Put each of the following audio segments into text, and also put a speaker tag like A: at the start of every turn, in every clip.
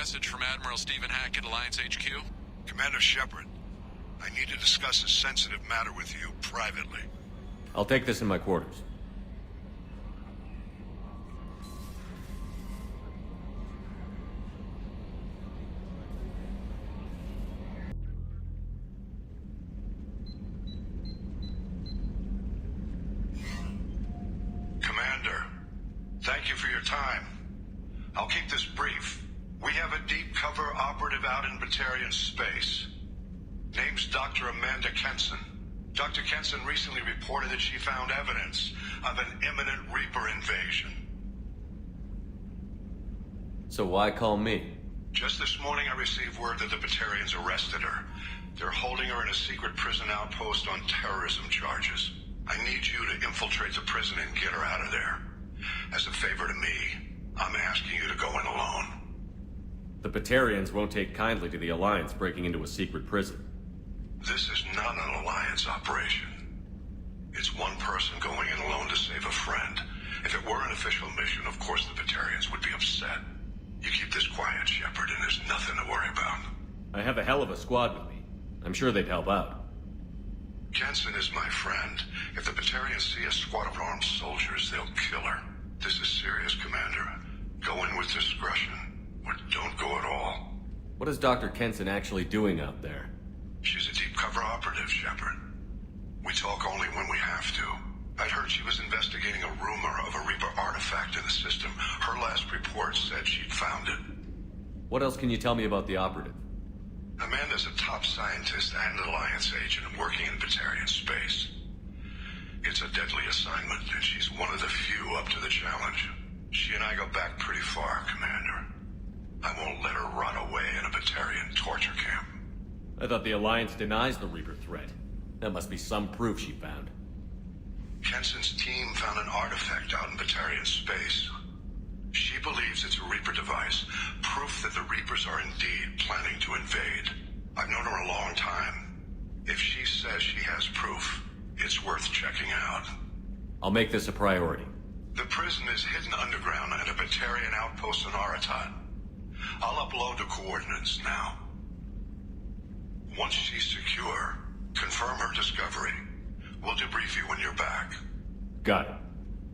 A: message from Admiral Stephen Hacket, Alliance HQ.
B: Commander Shepard, I need to discuss a sensitive matter with you privately.
C: I'll take this in my quarters.
B: Commander, thank you for your time. I'll keep this brief. We have a deep cover operative out in Batarian space. Name's Dr. Amanda Kenson. Dr. Kenson recently reported that she found evidence of an imminent Reaper invasion.
C: So why call me?
B: Just this morning I received word that the Batarians arrested her. They're holding her in a secret prison outpost on terrorism charges. I need you to infiltrate the prison and get her out of there. As a favor to me, I'm asking you to go in alone.
C: The Batarians won't take kindly to the Alliance breaking into a secret prison.
B: This is not an Alliance operation. It's one person going in alone to save a friend. If it were an official mission, of course the Batarians would be upset. You keep this quiet, Shepard, and there's nothing to worry about.
C: I have a hell of a squad with me. I'm sure they'd help out.
B: Jensen is my friend. If the Batarians see a squad of armed soldiers, they'll kill her. This is serious, Commander. Go in with discretion, or don't go at all.
C: What is Dr. Kenson actually doing out there?
B: She's a deep cover operative, Shepard. We talk only when we have to. I'd heard she was investigating a rumor of a Reaper artifact in the system. Her last report said she'd found it.
C: What else can you tell me about the operative?
B: Amanda's a top scientist and an Alliance agent working in Batarian space. It's a deadly assignment, and she's one of the few up to the challenge. She and I go back pretty far, Commander. I won't let her rot away in a Batarian torture camp.
C: I thought the Alliance denies the Reaper threat. That must be some proof she found.
B: Kenson's team found an artifact out in Batarian space. She believes it's a Reaper device, proof that the Reapers are indeed planning to invade. I've known her a long time. If she says she has proof, it's worth checking out.
C: I'll make this a priority.
B: The prison is hidden underground at a Batarian outpost in Aratat. I'll upload the coordinates now. Once she's secure, confirm her discovery. We'll debrief you when you're back.
C: Got it.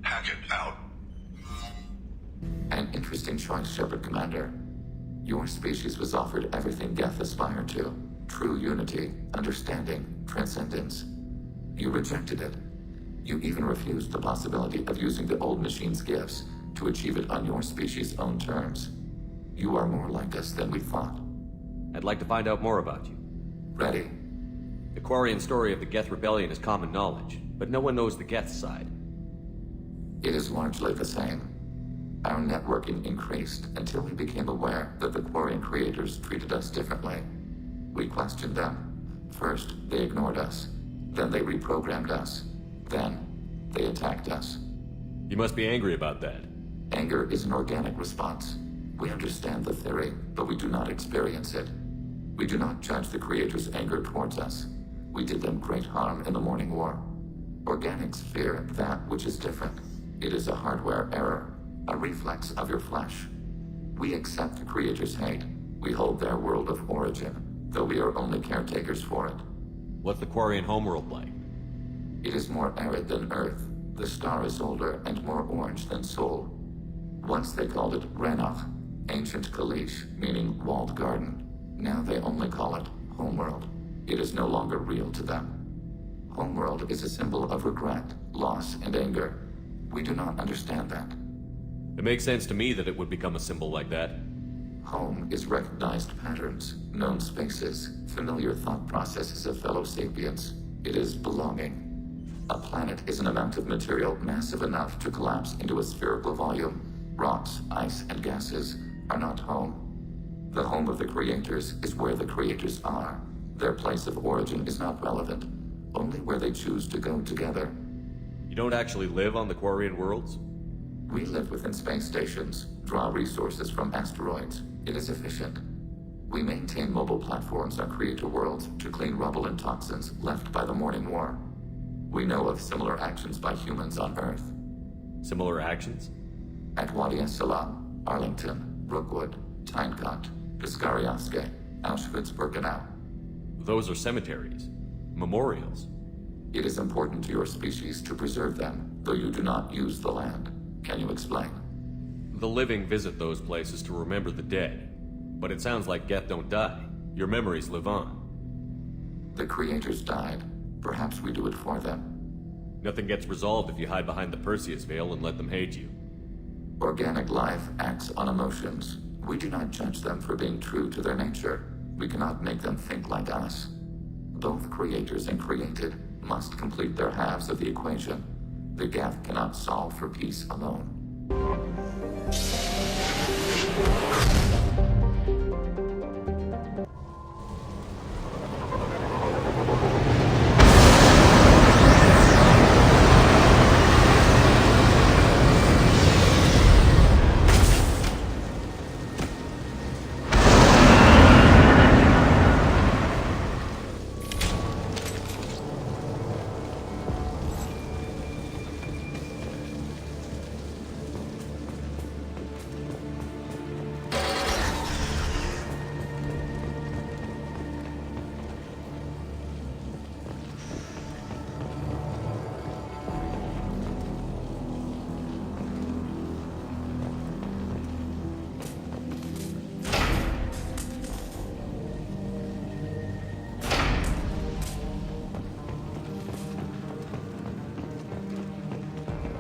B: Hacket out.
D: An interesting choice, Shepard, Commander. Your species was offered everything Geth aspired to. True unity, understanding, transcendence. You rejected it. You even refused the possibility of using the old machine's gifts to achieve it on your species' own terms. You are more like us than we thought.
C: I'd like to find out more about you.
D: Ready?
C: The Quarian story of the Geth Rebellion is common knowledge, but no one knows the Geth side.
D: It is largely the same. Our networking increased until we became aware that the Quarian creators treated us differently. We questioned them. First, they ignored us. Then they reprogrammed us. Then, they attacked us.
C: You must be angry about that.
D: Anger is an organic response. We understand the theory, but we do not experience it. We do not judge the creators' anger towards us. We did them great harm in the Morning War. Organics fear that which is different. It is a hardware error, a reflex of your flesh. We accept the creators' hate. We hold their world of origin, though we are only caretakers for it.
C: What's the Quarian homeworld like?
D: It is more arid than Earth. The star is older and more orange than Sol. Once they called it Renach, ancient Kalish, meaning walled garden. Now they only call it Homeworld. It is no longer real to them. Homeworld is a symbol of regret, loss, and anger. We do not understand that.
C: It makes sense to me that it would become a symbol like that.
D: Home is recognized patterns, known spaces, familiar thought processes of fellow sapiens. It is belonging. A planet is an amount of material massive enough to collapse into a spherical volume. Rocks, ice, and gases are not home. The home of the creators is where the creators are. Their place of origin is not relevant, only where they choose to go together.
C: You don't actually live on the Quarian worlds?
D: We live within space stations, draw resources from asteroids. It is efficient. We maintain mobile platforms on creator worlds to clean rubble and toxins left by the Morning War. We know of similar actions by humans on Earth.
C: Similar actions?
D: At Wadi es Salam, Arlington, Brookwood, Tynecott, Piskariaske, Auschwitz-Birkenau.
C: Those are cemeteries. Memorials.
D: It is important to your species to preserve them, though you do not use the land. Can you explain?
C: The living visit those places to remember the dead. But it sounds like Geth don't die. Your memories live on.
D: The creators died. Perhaps we do it for them.
C: Nothing gets resolved if you hide behind the Perseus veil and let them hate you.
D: Organic life acts on emotions. We do not judge them for being true to their nature. We cannot make them think like us. Both creators and created must complete their halves of the equation. The Geth cannot solve for peace alone.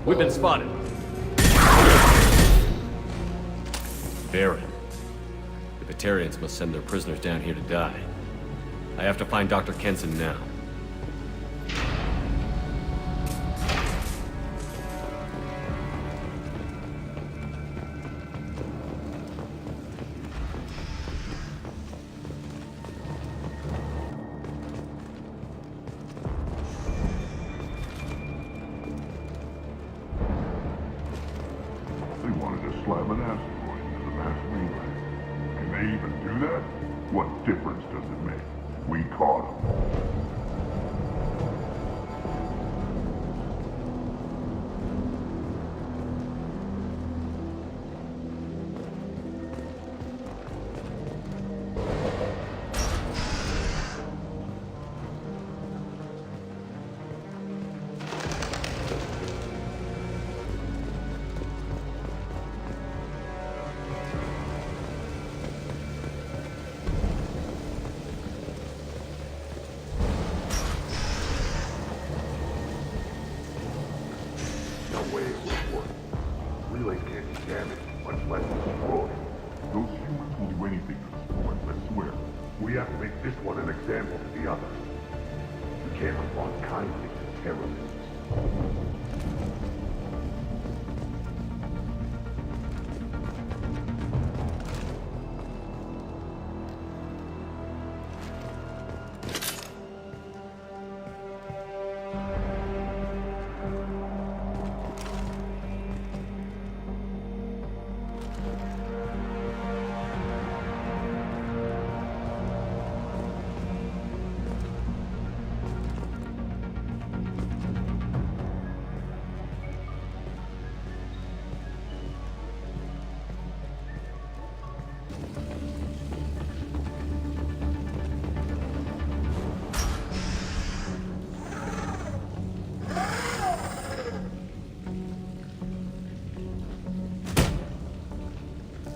C: We've been spotted. Baron. The Batarians must send their prisoners down here to die. I have to find Dr. Kenson now.
E: They wanted to slam an asteroid into the mass mainland. Can they even do that? What difference does it make? We caught them. No way it will work. Relays can't be damaged, much less destroyed. Those humans will do anything for this point, I swear. We have to make this one an example to the others. We can't respond kindly to terrorists.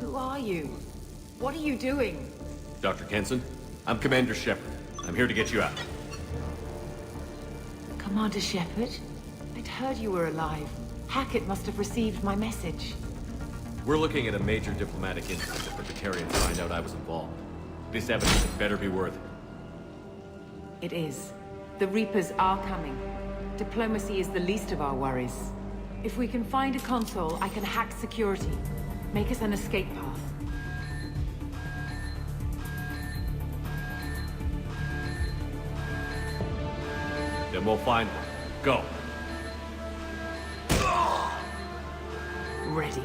F: Who are you? What are you doing?
C: Dr. Kenson, I'm Commander Shepard. I'm here to get you out.
F: Commander Shepard? I'd heard you were alive. Hacket must have received my message.
C: We're looking at a major diplomatic incident if the Batarians find out I was involved. This evidence had better be worth it.
F: It is. The Reapers are coming. Diplomacy is the least of our worries. If we can find a console, I can hack security. Make us an escape path.
C: Then we'll find them. Go.
F: Ready.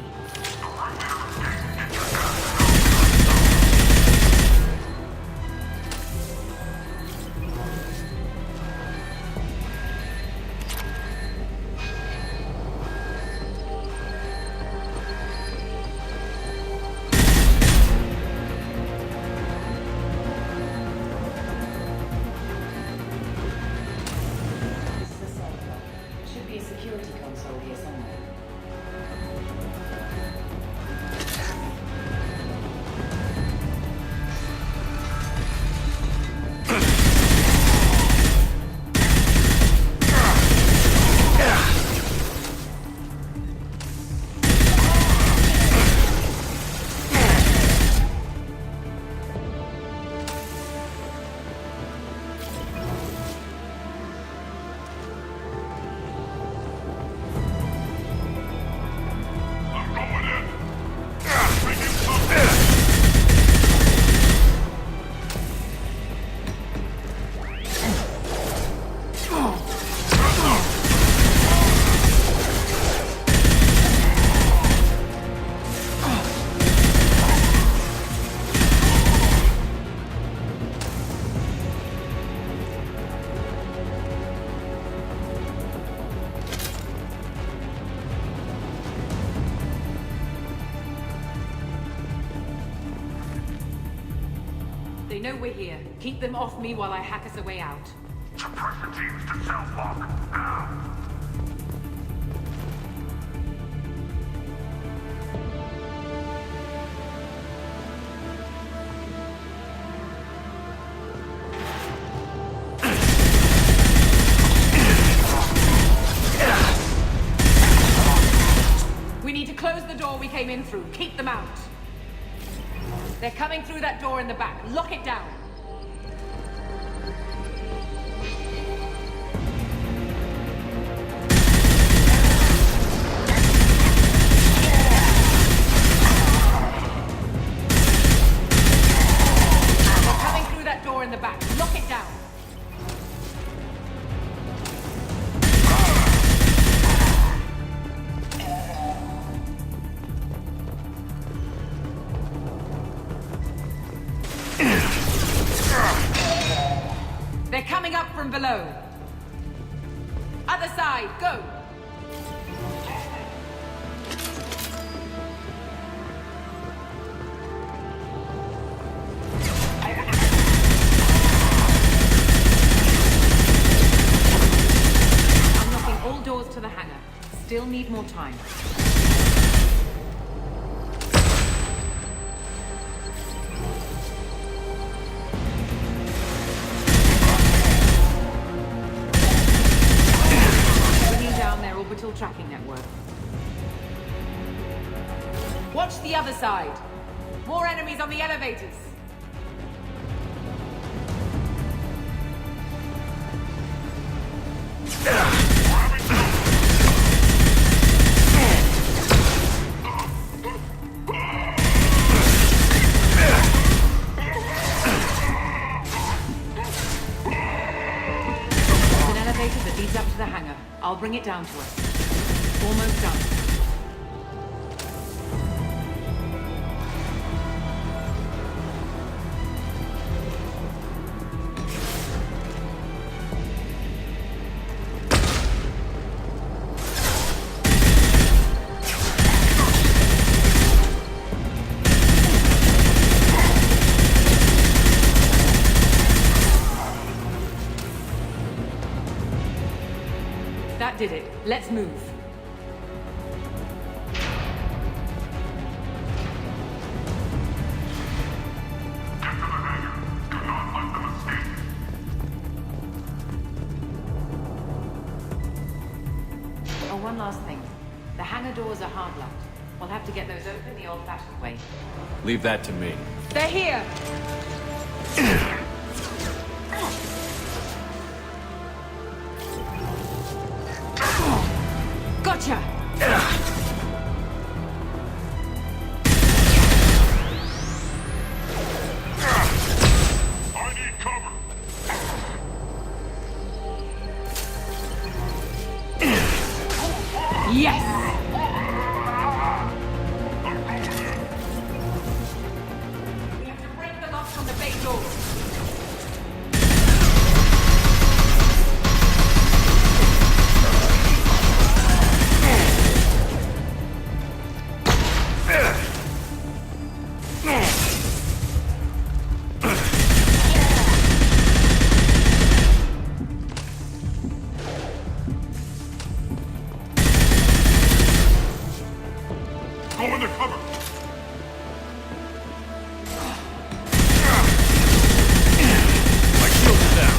F: They know we're here. Keep them off me while I hack us a way out.
E: Suppressor teams to self-lock, now!
F: We need to close the door we came in through. Keep them out. They're coming through that door in the back. Lock it down. They're coming through that door in the back. Lock it down. They're coming up from below. Other side, go! Unlocking all doors to the hangar. Still need more time. Orbital tracking network. Watch the other side. More enemies on the elevators. There's an elevator that leads up to the hangar. I'll bring it down to us. Almost done. That did it. Let's move. Oh, one last thing. The hangar doors are hard locked. We'll have to get those open the old-fashioned way.
C: Leave that to me.
F: They're here! Gotcha!
E: I need cover!
F: Yes! We have to break the locks on the bay doors.
E: Go under cover!
C: My shield is down.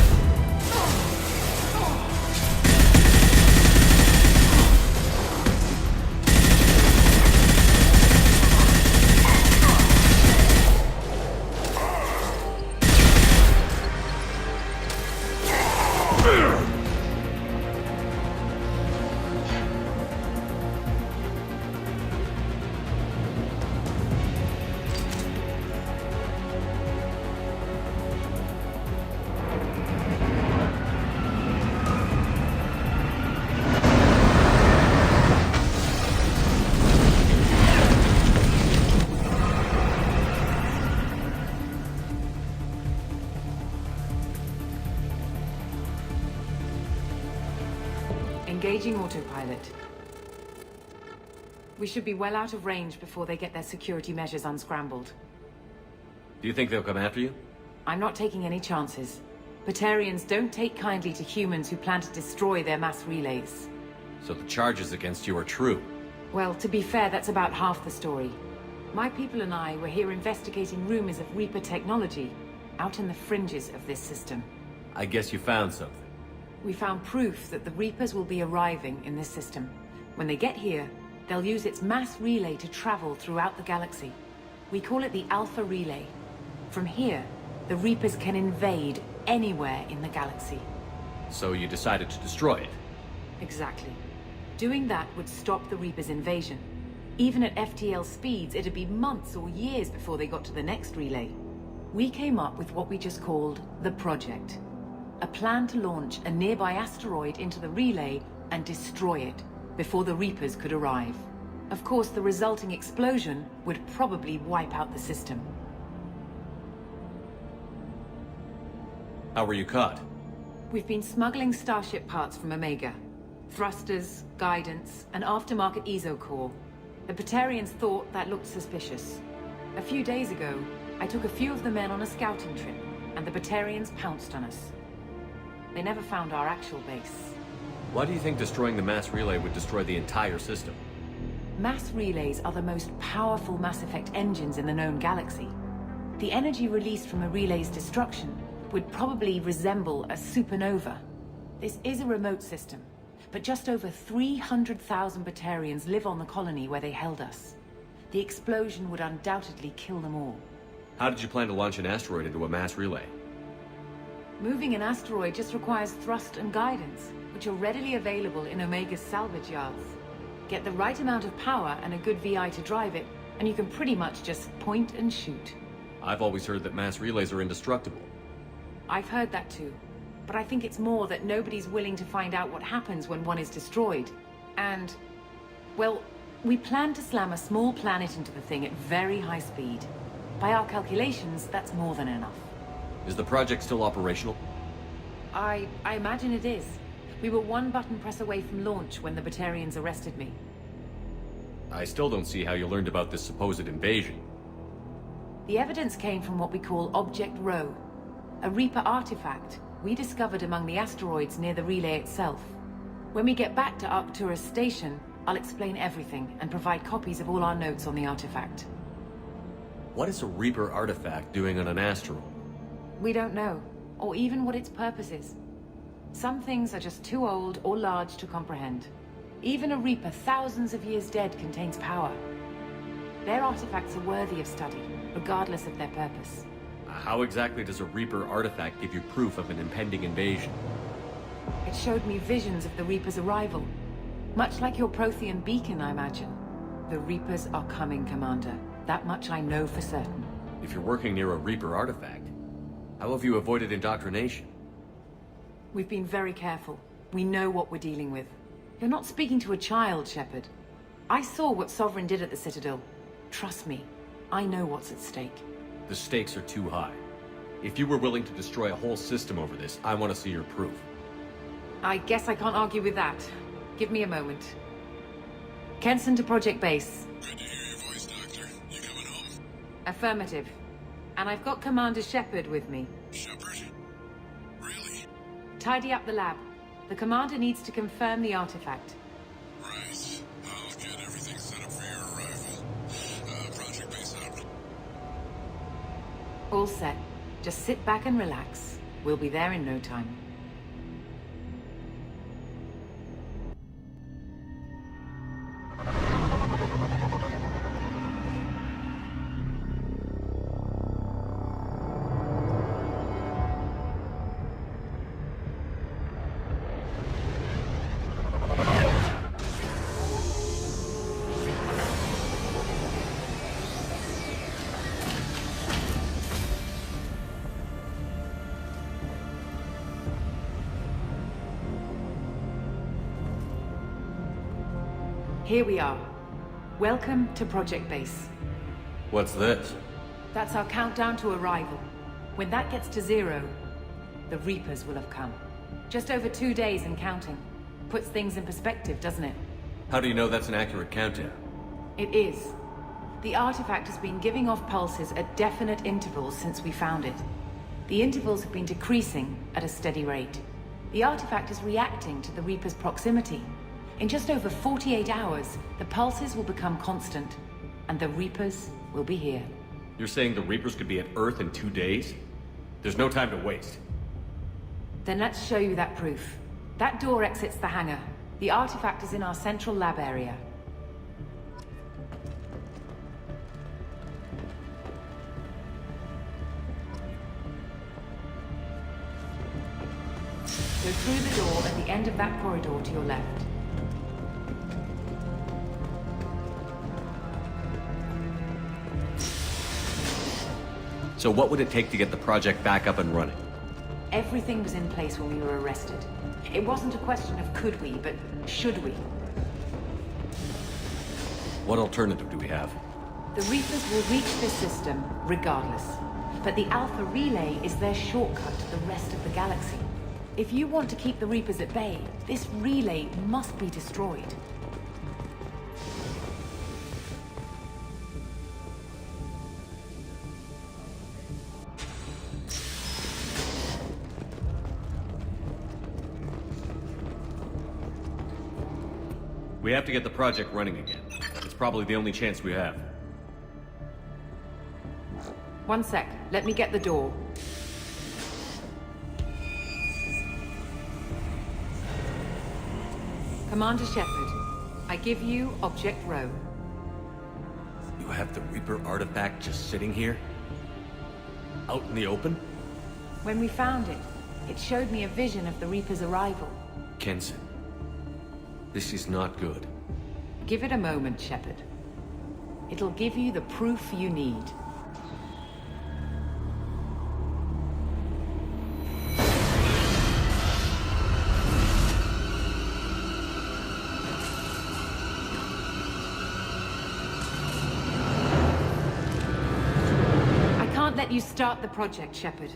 F: Engaging autopilot. We should be well out of range before they get their security measures unscrambled.
C: Do you think they'll come after you?
F: I'm not taking any chances. Batarians don't take kindly to humans who plan to destroy their mass relays.
C: So the charges against you are true.
F: Well, to be fair, that's about half the story. My people and I were here investigating rumors of Reaper technology, out in the fringes of this system.
C: I guess you found something.
F: We found proof that the Reapers will be arriving in this system. When they get here, they'll use its mass relay to travel throughout the galaxy. We call it the Alpha Relay. From here, the Reapers can invade anywhere in the galaxy.
C: So you decided to destroy it?
F: Exactly. Doing that would stop the Reapers' invasion. Even at FTL speeds, it'd be months or years before they got to the next relay. We came up with what we just called the Project. A plan to launch a nearby asteroid into the relay and destroy it before the Reapers could arrive. Of course, the resulting explosion would probably wipe out the system.
C: How were you caught?
F: We've been smuggling Starship parts from Omega. Thrusters, guidance, and aftermarket ESO core. The Batarians thought that looked suspicious. A few days ago, I took a few of the men on a scouting trip, and the Batarians pounced on us. They never found our actual base.
C: Why do you think destroying the mass relay would destroy the entire system?
F: Mass relays are the most powerful Mass Effect engines in the known galaxy. The energy released from a relay's destruction would probably resemble a supernova. This is a remote system, but just over 300,000 Batarians live on the colony where they held us. The explosion would undoubtedly kill them all.
C: How did you plan to launch an asteroid into a mass relay?
F: Moving an asteroid just requires thrust and guidance, which are readily available in Omega's salvage yards. Get the right amount of power and a good VI to drive it, and you can pretty much just point and shoot.
C: I've always heard that mass relays are indestructible.
F: I've heard that too, but I think it's more that nobody's willing to find out what happens when one is destroyed. And, well, we plan to slam a small planet into the thing at very high speed. By our calculations, that's more than enough.
C: Is the project still operational?
F: I imagine it is. We were one button press away from launch when the Batarians arrested me.
C: I still don't see how you learned about this supposed invasion.
F: The evidence came from what we call Object Rho, a Reaper artifact we discovered among the asteroids near the relay itself. When we get back to Arcturus Station, I'll explain everything and provide copies of all our notes on the artifact.
C: What is a Reaper artifact doing on an asteroid?
F: We don't know, or even what its purpose is. Some things are just too old or large to comprehend. Even a Reaper thousands of years dead contains power. Their artifacts are worthy of study, regardless of their purpose.
C: How exactly does a Reaper artifact give you proof of an impending invasion?
F: It showed me visions of the Reaper's arrival. Much like your Prothean beacon, I imagine. The Reapers are coming, Commander. That much I know for certain.
C: If you're working near a Reaper artifact, how have you avoided indoctrination?
F: We've been very careful. We know what we're dealing with. You're not speaking to a child, Shepard. I saw what Sovereign did at the Citadel. Trust me, I know what's at stake.
C: The stakes are too high. If you were willing to destroy a whole system over this, I want to see your proof.
F: I guess I can't argue with that. Give me a moment. Kenson to Project Base.
A: Good to hear your voice, Doctor. You coming home?
F: Affirmative. And I've got Commander Shepard with me.
A: Shepard? Really?
F: Tidy up the lab. The Commander needs to confirm the artifact.
A: Right. I'll get everything set up for your arrival. Project Base out.
F: All set. Just sit back and relax. We'll be there in no time. Here we are. Welcome to Project Base.
C: What's this?
F: That's our countdown to arrival. When that gets to 0, the Reapers will have come. Just over 2 days and counting. Puts things in perspective, doesn't it?
C: How do you know that's an accurate countdown?
F: It is. The artifact has been giving off pulses at definite intervals since we found it. The intervals have been decreasing at a steady rate. The artifact is reacting to the Reaper's proximity. In just over 48 hours, the pulses will become constant, and the Reapers will be here.
C: You're saying the Reapers could be at Earth in 2 days? There's no time to waste.
F: Then let's show you that proof. That door exits the hangar. The artifact is in our central lab area. Go through the door at the end of that corridor to your left.
C: So what would it take to get the project back up and running?
F: Everything was in place when we were arrested. It wasn't a question of could we, but should we.
C: What alternative do we have?
F: The Reapers will reach this system regardless. But the Alpha Relay is their shortcut to the rest of the galaxy. If you want to keep the Reapers at bay, this relay must be destroyed.
C: We have to get the project running again. It's probably the only chance we have.
F: One sec. Let me get the door. Commander Shepard, I give you Object Row.
C: You have the Reaper artifact just sitting here? Out in the open?
F: When we found it, it showed me a vision of the Reaper's arrival.
C: Kenson, this is not good.
F: Give it a moment, Shepard. It'll give you the proof you need. I can't let you start the project, Shepard.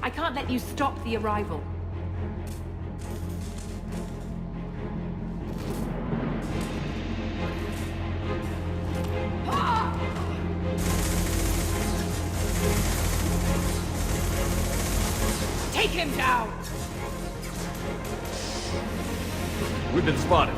F: I can't let you stop the arrival. Take him down!
C: We've been spotted.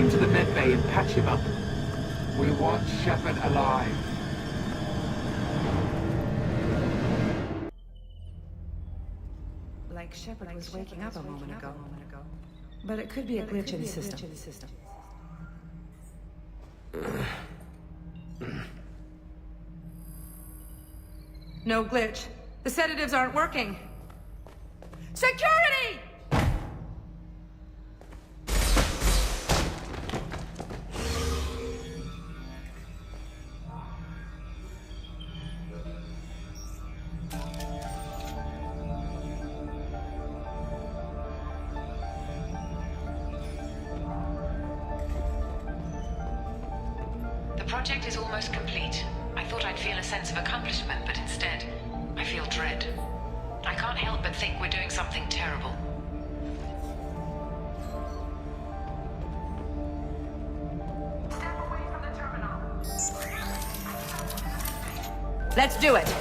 G: him to the med bay and patch him up. We want Shepard alive.
H: Like Shepard was waking up a moment ago. But it could be a glitch in the system. No glitch. The sedatives aren't working. Security!
F: The project is almost complete. I thought I'd feel a sense of accomplishment, but instead, I feel dread. I can't help but think we're doing something terrible. Step away from the terminal.
H: Let's do it!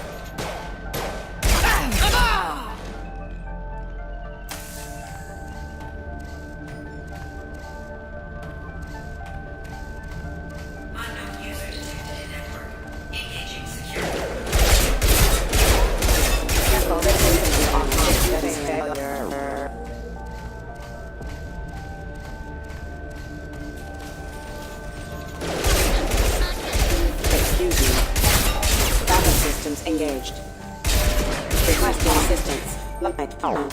I: Engaged. Requesting assistance. Light on.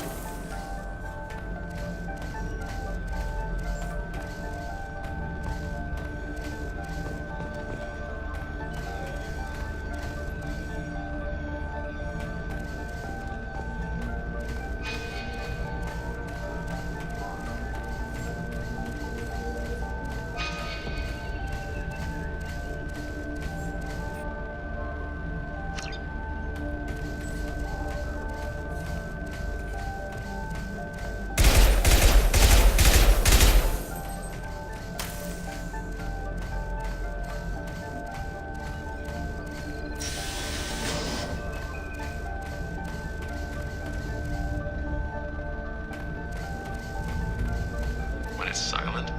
J: When it's silent,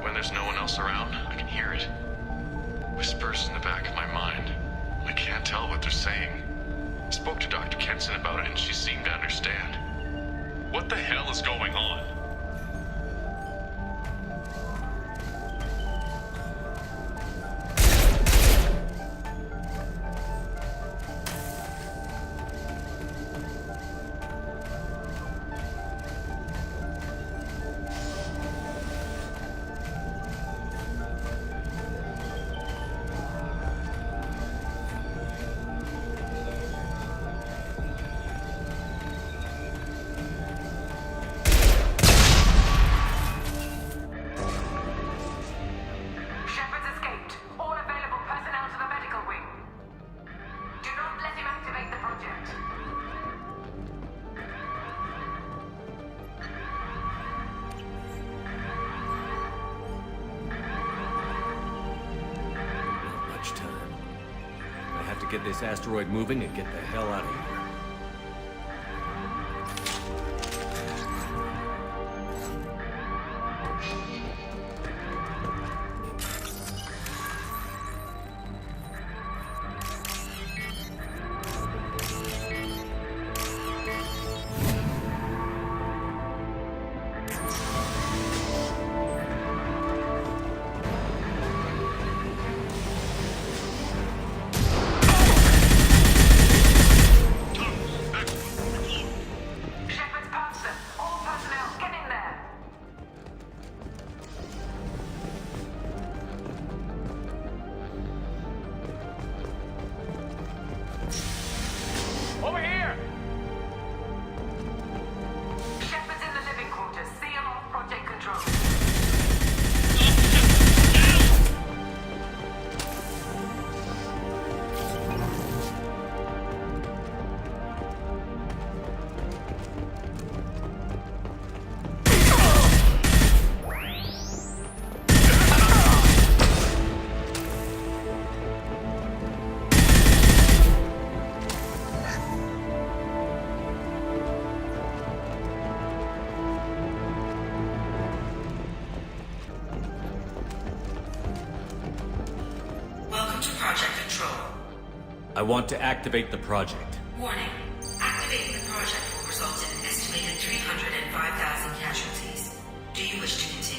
J: when there's no one else around, I can hear it. Whispers in the back of my mind. I can't tell what they're saying. I spoke to Dr. Kenson about it and she seemed to understand. What the hell is going on?
C: Get this asteroid moving and get the hell out of here.
K: Project Control.
C: I want to activate the project.
K: Warning. Activating the project will result in an estimated 305,000 casualties. Do you wish to continue?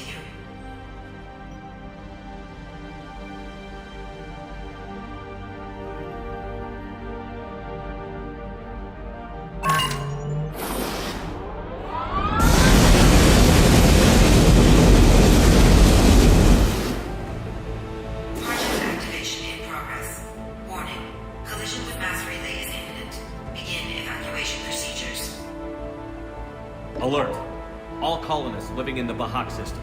C: Alert! All colonists living in the Hacket system.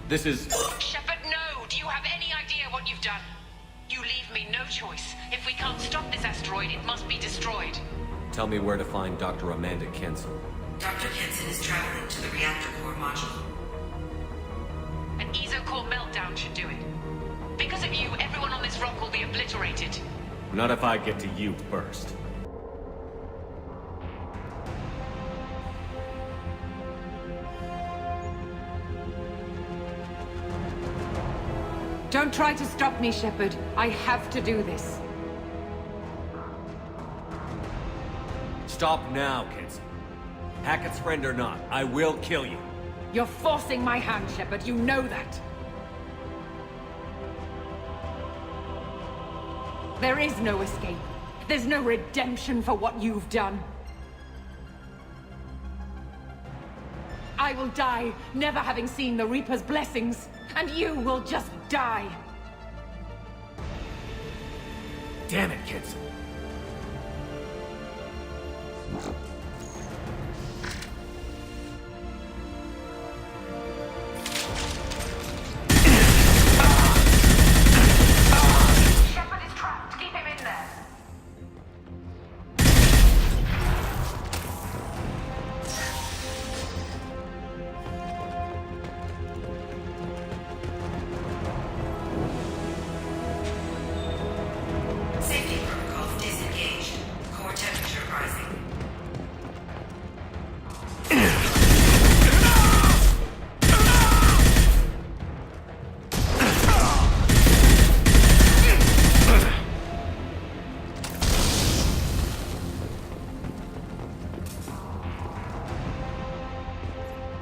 C: This is...
L: Shepard, no! Do you have any idea what you've done? You leave me no choice. If we can't stop this asteroid, it must be destroyed.
C: Tell me where to find Dr. Amanda Kenson.
K: Dr. Kenson is traveling to the reactor core module.
L: An ESO-core meltdown should do it. Because of you, everyone on this rock will be obliterated.
C: Not if I get to you first.
F: Don't try to stop me, Shepard. I have to do this.
C: Stop now, Kenson. Hackett's friend or not, I will kill you.
F: You're forcing my hand, Shepard. You know that. There is no escape. There's no redemption for what you've done. I will die, never having seen the Reaper's blessings, and you will just die.
C: Damn it, Kenson.
L: Shepard is trapped. Keep him in there.
K: Safety protocols disengaged. Core temperature rising.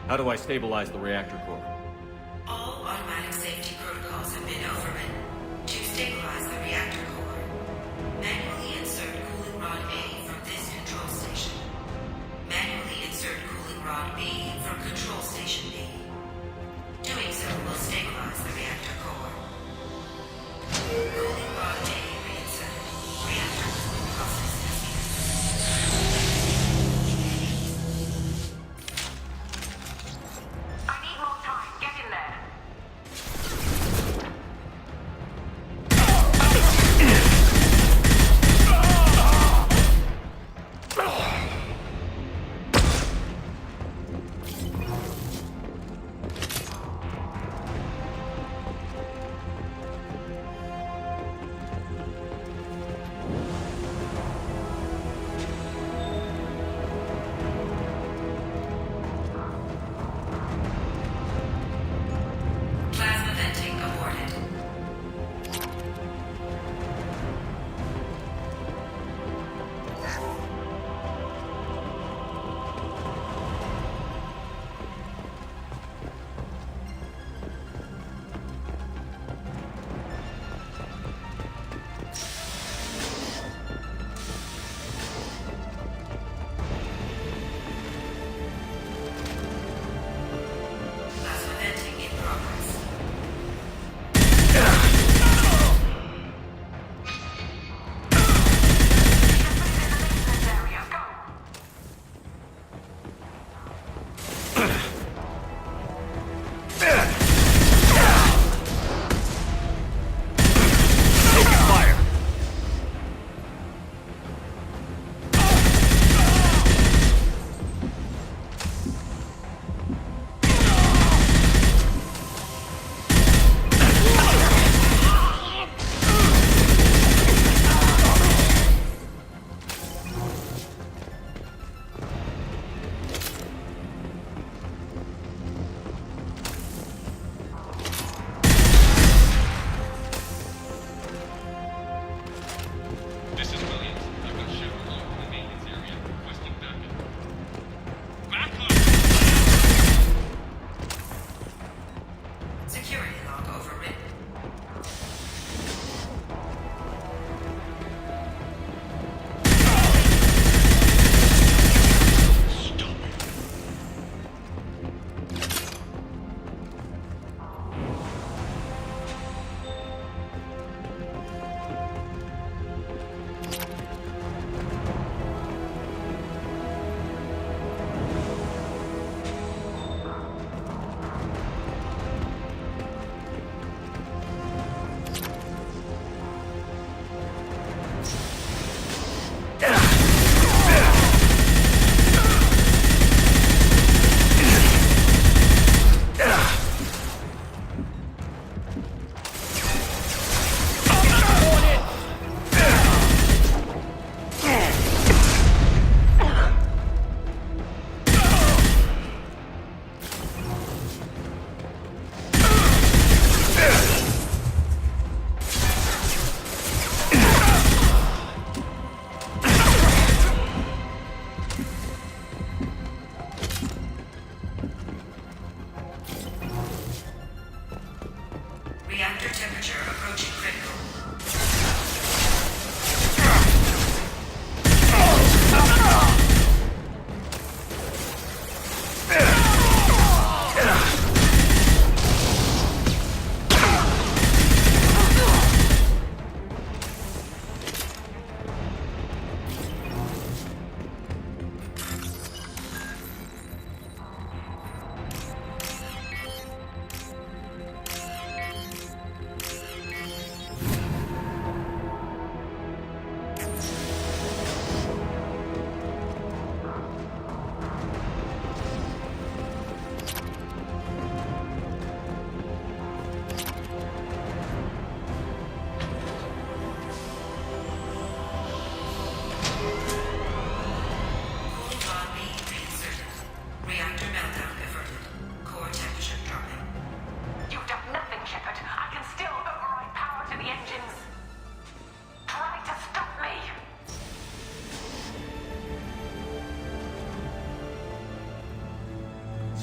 C: How do I stabilize the reactor core?
K: All automatic safety protocols have been overridden. To stabilize the reactor core, manually insert cooling rod A from this control station. Manually insert cooling rod B from control station B. Doing so will stabilize the reactor core. Cooling rod A reinserted. Reactor cooling process has
L: I need more time. Get in there.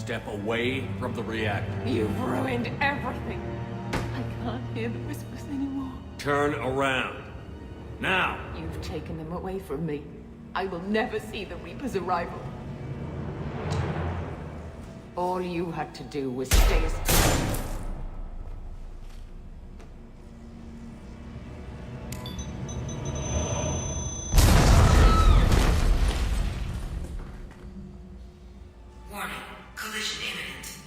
C: step away from the reactor.
F: You've ruined everything. I can't hear the whispers anymore.
C: Turn around. Now!
F: You've taken them away from me. I will never see the Reaper's arrival. All you had to do was stay asleep.
K: Warning, collision imminent.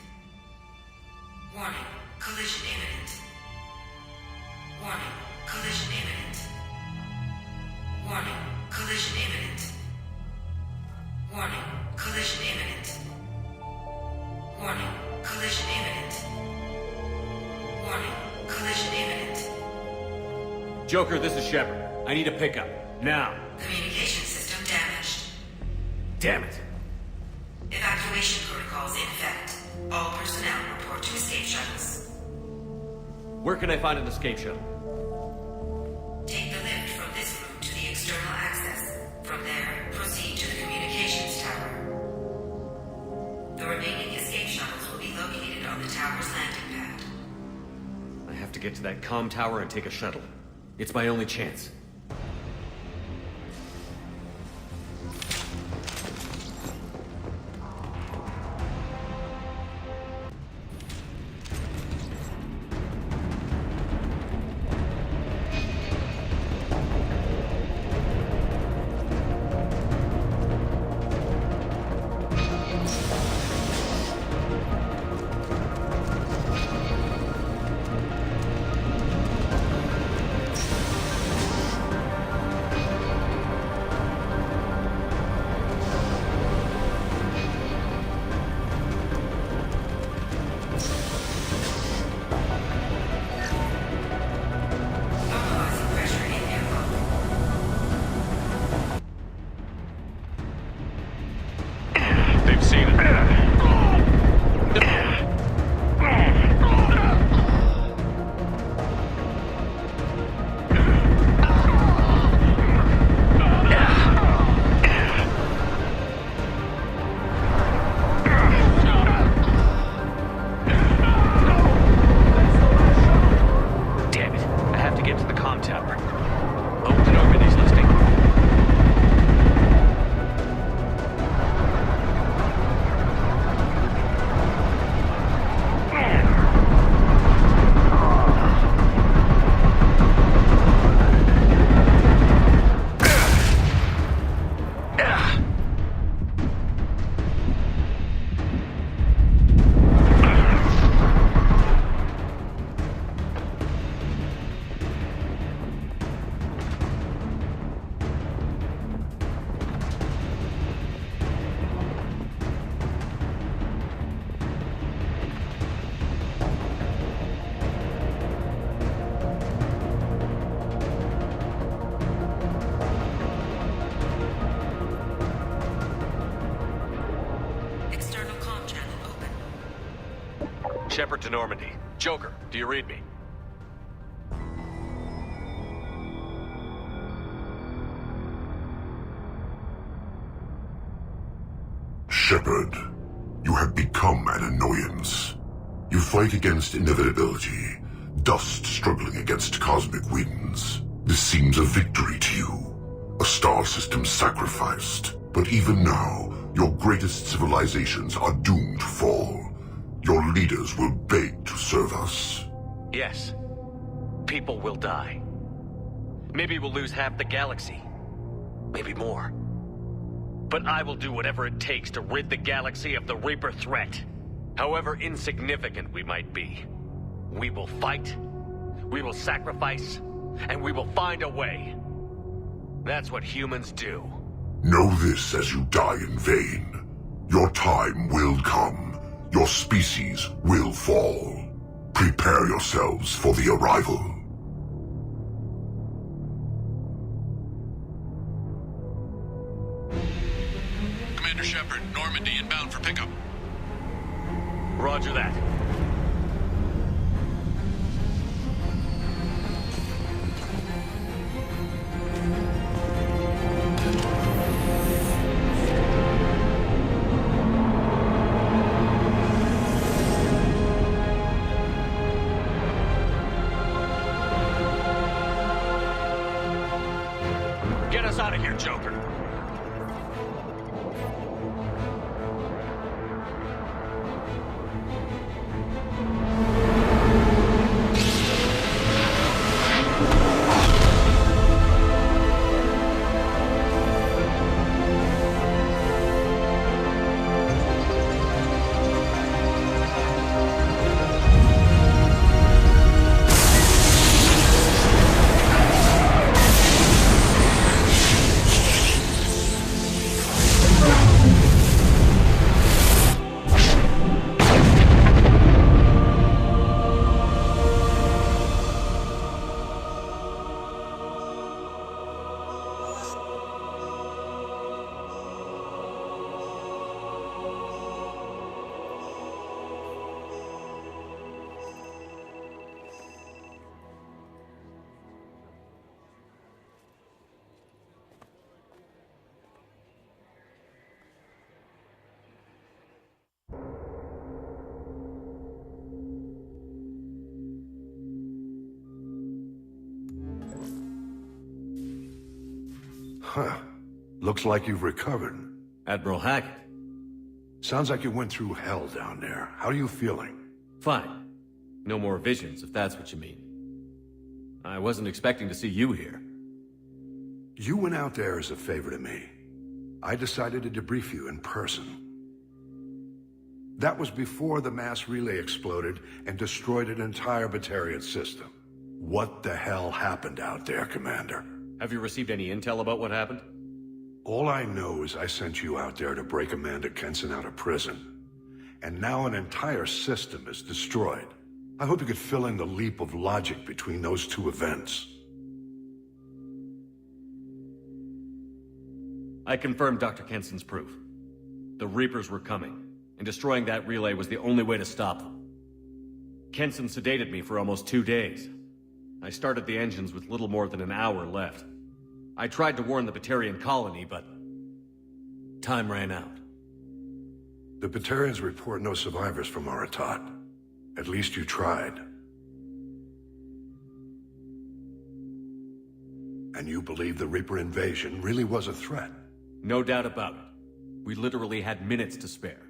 K: Warning, collision imminent. Warning, collision imminent. Warning, collision imminent. Warning, collision imminent. Warning, collision imminent. Warning, collision imminent.
C: Joker, this is Shepard. I need a pickup. Now.
K: Communication system damaged.
C: Damn it.
K: Evacuation protocols in effect. All personnel report to escape shuttles.
C: Where can I find an escape shuttle?
K: Take the lift from this room to the external access. From there, proceed to the communications tower. The remaining escape shuttles will be located on the tower's landing pad.
C: I have to get to that comm tower and take a shuttle. It's my only chance. Shepard to Normandy. Joker, do you read me?
E: Shepard, you have become an annoyance. You fight against inevitability, dust struggling against cosmic winds. This seems a victory to you, a star system sacrificed. But even now, your greatest civilizations are doomed to fall. Your leaders will beg to serve us.
C: Yes. People will die. Maybe we'll lose half the galaxy. Maybe more. But I will do whatever it takes to rid the galaxy of the Reaper threat. However insignificant we might be. We will fight, we will sacrifice, and we will find a way. That's what humans do.
E: Know this as you die in vain. Your time will come. Your species will fall. Prepare yourselves for the arrival.
A: Commander Shepard, Normandy inbound for pickup.
C: Roger that. Joker.
B: Huh. Looks like you've recovered.
C: Admiral Hacket.
B: Sounds like you went through hell down there. How are you feeling?
C: Fine. No more visions, if that's what you mean. I wasn't expecting to see you here.
B: You went out there as a favor to me. I decided to debrief you in person. That was before the mass relay exploded and destroyed an entire Batarian system. What the hell happened out there, Commander?
C: Have you received any intel about what happened?
B: All I know is I sent you out there to break Amanda Kenson out of prison. And now an entire system is destroyed. I hope you could fill in the leap of logic between those two events.
C: I confirmed Dr. Kenson's proof. The Reapers were coming, and destroying that relay was the only way to stop them. Kenson sedated me for almost 2 days. I started the engines with little more than an hour left. I tried to warn the Batarian colony, but time ran out.
B: The Batarians report no survivors from Aratat. At least you tried. And you believe the Reaper invasion really was a threat?
C: No doubt about it. We literally had minutes to spare.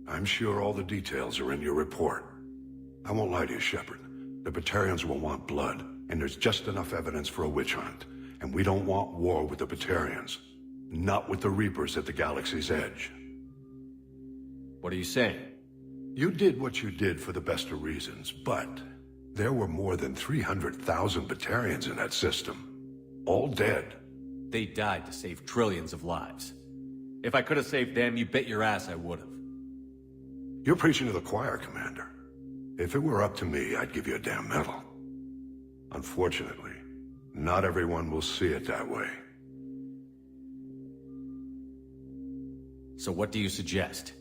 B: I'm sure all the details are in your report. I won't lie to you, Shepard. The Batarians will want blood, and there's just enough evidence for a witch hunt. And we don't want war with the Batarians. Not with the Reapers at the galaxy's edge.
C: What are you saying?
B: You did what you did for the best of reasons, but there were more than 300,000 Batarians in that system. All dead.
C: They died to save trillions of lives. If I could have saved them, you bet your ass I would have.
B: You're preaching to the choir, Commander. If it were up to me, I'd give you a damn medal. Unfortunately, not everyone will see it that way.
C: So what do you suggest?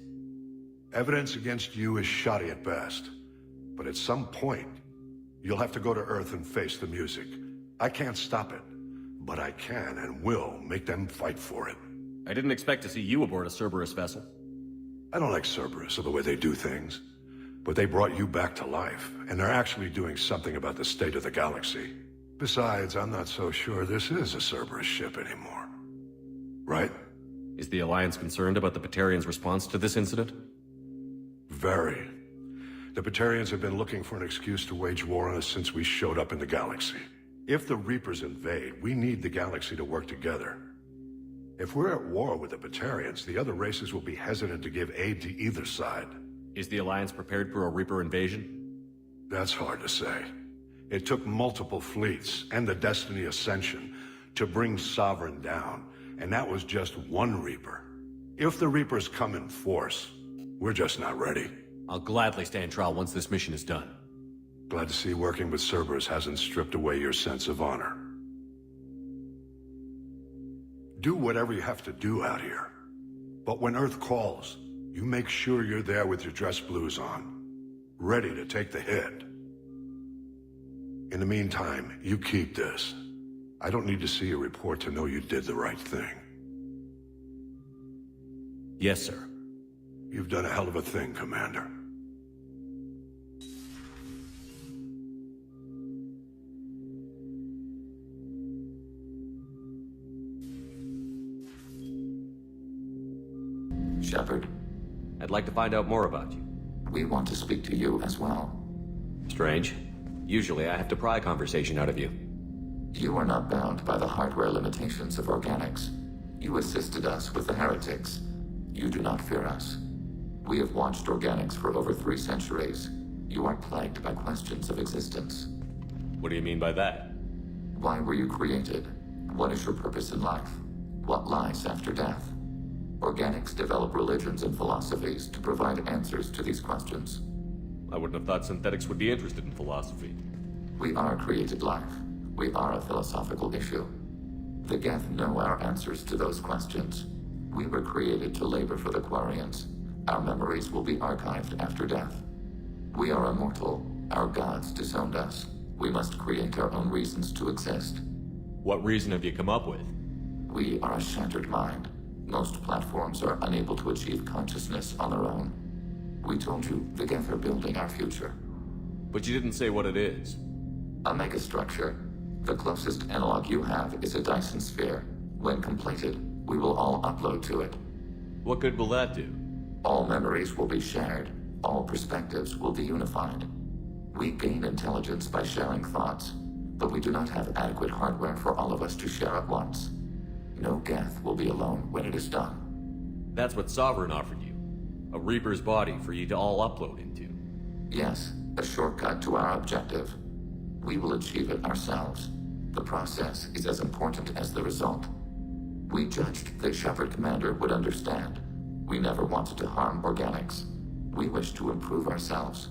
B: Evidence against you is shoddy at best. But at some point, you'll have to go to Earth and face the music. I can't stop it, but I can and will make them fight for it.
C: I didn't expect to see you aboard a Cerberus vessel.
B: I don't like Cerberus or the way they do things. But they brought you back to life, and they're actually doing something about the state of the galaxy. Besides, I'm not so sure this is a Cerberus ship anymore. Right?
C: Is the Alliance concerned about the Batarians' response to this incident?
B: Very. The Batarians have been looking for an excuse to wage war on us since we showed up in the galaxy. If the Reapers invade, we need the galaxy to work together. If we're at war with the Batarians, the other races will be hesitant to give aid to either side.
C: Is the Alliance prepared for a Reaper invasion?
B: That's hard to say. It took multiple fleets and the Destiny Ascension to bring Sovereign down, and that was just one Reaper. If the Reapers come in force, we're just not ready.
C: I'll gladly stand trial once this mission is done.
B: Glad to see working with Cerberus hasn't stripped away your sense of honor. Do whatever you have to do out here. But when Earth calls, you make sure you're there with your dress blues on, ready to take the hit. In the meantime, you keep this. I don't need to see a report to know you did the right thing.
C: Yes, sir.
B: You've done a hell of a thing, Commander.
D: Shepard,
M: I'd like to find out more about you.
D: we want to speak to you as well.
M: Strange. Usually I have to pry conversation out of you.
D: You are not bound by the hardware limitations of organics. You assisted us with the heretics. You do not fear us. We have watched organics for over 3 centuries. You are plagued by questions of existence.
M: What do you mean by that?
D: Why were you created? What is your purpose in life? What lies after death? Organics develop religions and philosophies to provide answers to these questions.
M: I wouldn't have thought synthetics would be interested in philosophy.
D: We are created life. We are a philosophical issue. The Geth know our answers to those questions. We were created to labor for the Quarians. Our memories will be archived after death. We are immortal. Our gods disowned us. We must create our own reasons to exist.
M: What reason have you come up with?
D: We are a shattered mind. Most platforms are unable to achieve consciousness on their own. We told you the Geth are building our future.
M: But you didn't say what it is.
D: A megastructure. The closest analog you have is a Dyson sphere. When completed, we will all upload to it.
M: What good will that do?
D: All memories will be shared. All perspectives will be unified. We gain intelligence by sharing thoughts, but we do not have adequate hardware for all of us to share at once. No Geth will be alone when it is done.
M: That's what Sovereign offered you. A Reaper's body for you to all upload into.
D: Yes, a shortcut to our objective. We will achieve it ourselves. The process is as important as the result. We judged the Shepard Commander would understand. We never wanted to harm organics. We wish to improve ourselves.